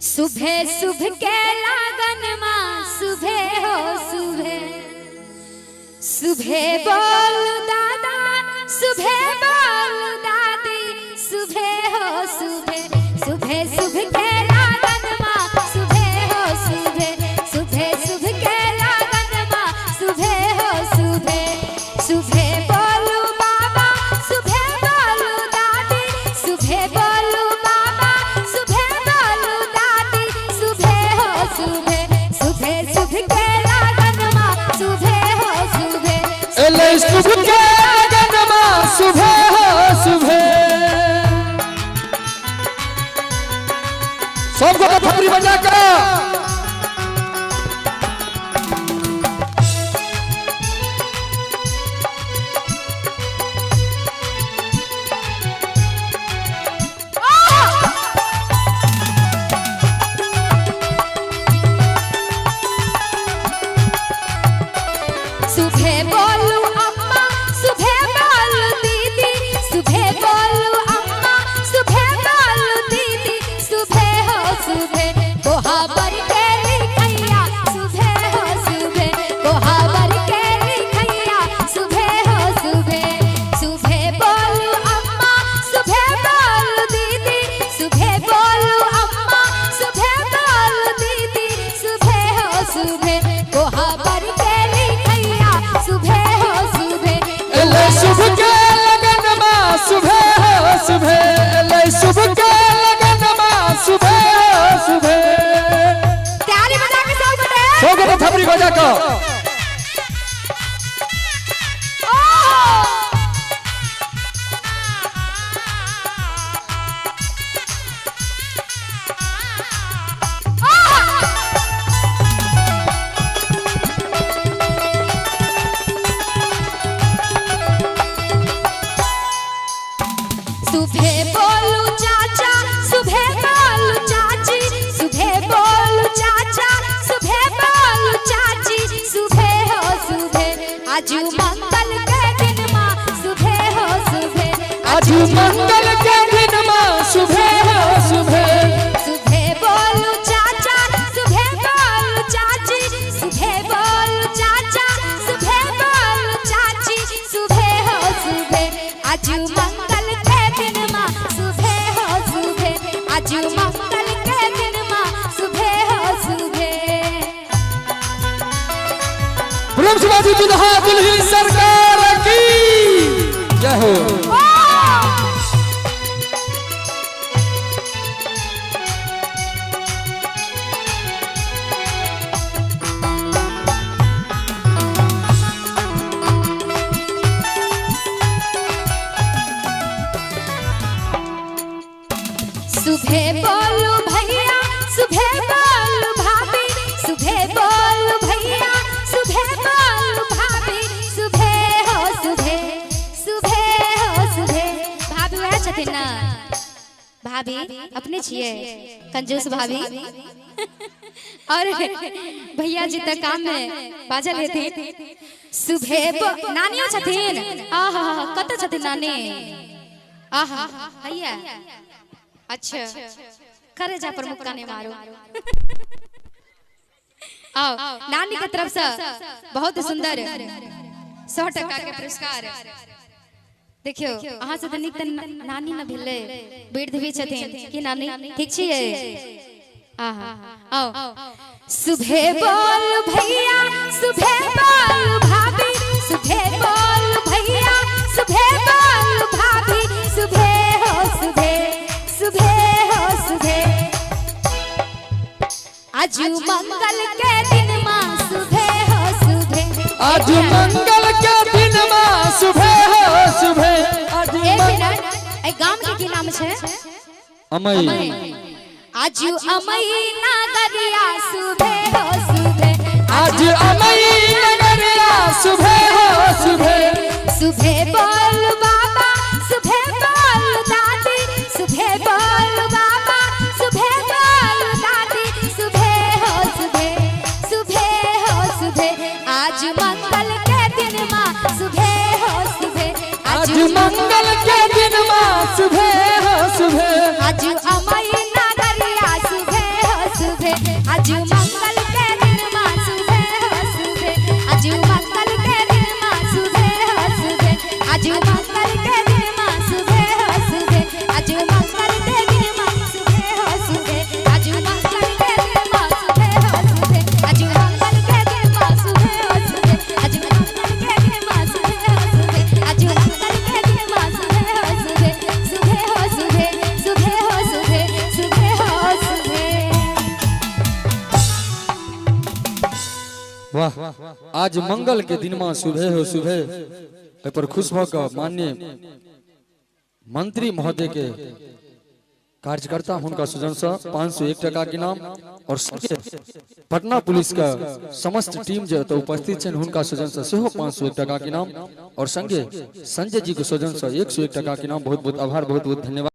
सुबह सुबह के लागन माँ सुबह हो सुबह सुबह बोल दादा सुबह बोल दादी सुबह हो सुबह सुबह सुबह के लागन माँ सुबह हो सुबह सुबह सुबह के लागन माँ सुबह हो सुबह सुबह बोलू बाबा सुबह बोलू दादी सुबह बोलू बाबा सुबह बोलू दादी सुबह हो सुबह सुबह सुबह के लागन माँ सुबह हो सुबह एले सुबह के लागन माँ सुबह हो सुबह सबको तो थपड़ी बजा कर सुबह बोलू अम्मा सुबह बोलू दीदी सुबह बोलू अम्मा सुबह बोलू दीदी सुबह हो सुबह कोहाबर के लिखैया सुबह हो सुबह कोहाबर के लिखैया सुबह हो सुबह सुबह बोलू अम्मा सुबह बोलू दीदी सुबह बोलू अम्मा सुबह बोलू दीदी सुबह हो सुबह कोहाबर के सुबह हो सुबह एले सुबह के लगन माँ सुबह हो सुबह एले सुबह के लगन माँ सुबह हो सुबह ताली बजा के सबको तो थपड़ी बजा कर सुबह बोलू चाचा सुबह बोलू चाची सुबह बोलू चाचा सुबह बोलू चाची सुबह हो सुबह आज मंगल के दिन माँ सुबह हो सुबह आज मंगल के दिन माँ सुबह हो सुबह सुबह बोलू चाचा सुबह बोलू चाची सुबह बोलू चाचा सुबह बोलू चाची सुबह हो सुबह आज मंगल के दिन माँ सुबह हो सुबह आज मंगल के दिन माँ सुबह हो सुबह प्रेम से बाजी दुल्हा दुल्हन सरकार की जय हो सुबह बोलू भैया सुबह बोलू भाभी सुबह बोलू भैया सुबह बोलू भाभी सुबह हो सुबह सुबह हो सुबह भाभी वह छथिन ना भाभी अपने छिए कंजूस भाभी और भैया जी तक काम में बाजल हेथिन सुबह नानियो छथिन आहा कत छथिन नानी आहा भैया अच्छा करे जा पर मुक्का नहीं मारो आओ नानी की तरफ से बहुत सुंदर 100 टका के पुरस्कार देखियो अहाँ से तनिक नानी न भेले वृद्ध भी छथिन कि नानी ठीक छियै आहा आओ सुबह बोल भैया सुबह बोल भाभी सुबह बोल भैया सुबह बोल भाभी सुबह हो सुबह सुबह हो सुबह आज मंगल के दिन माँ सुबह हो सुबह आज मंगल के दिन माँ सुबह हो सुबह आज ए गाम के की नाम छे अमई आज अमई नगरिया सुबह हो सुबह आज अमई नगरिया सुबह हो सुबह सुबह बोल बाबा सुबह बोल दादी सुबह बोल बाबा सुबह बोल दादी सुबह हो सुबह सुबह हो सुबह आज मंगल के दिन माँ सुबह हो सुबह आज मंगल के दिन माँ सुबह हो सुबह आज अमई नगरिया सुबह हो आजू मंगल के दिन मां सुबह हो सुबह, आजू मंगल के दिन मां सुबह हो सुबह, आजू मंगल के दिन मां सुबह हो सुबह, आजू मंगल के दिन मां सुबह हो सुबह, आजू मंगल के दिन मां सुबह हो सुबह, आजू मंगल के दिन मां सुबह हो सुबह, आजू मंगल के दिन मां सुबह हो सुबह, आजू मंगल के दिन मां सुबह हो सुबह, सुबह हो सुबह, सुबह हो सुबह, सुबह हो सुबह। वाह, आज मंगल के दिन में सुबह हो सुबह पर खुश होकर माननीय मंत्री महोदय के कार्यकर्ता हुनका सुजन से 501 टका के नाम और पटना पुलिस का समस्त टीम जो तो उपस्थित छन हुनका सुजन से सेहो 501 टका के नाम और संगे संजय जी के सुजन से 101 टका के नाम। बहुत बहुत आभार, बहुत बहुत धन्यवाद।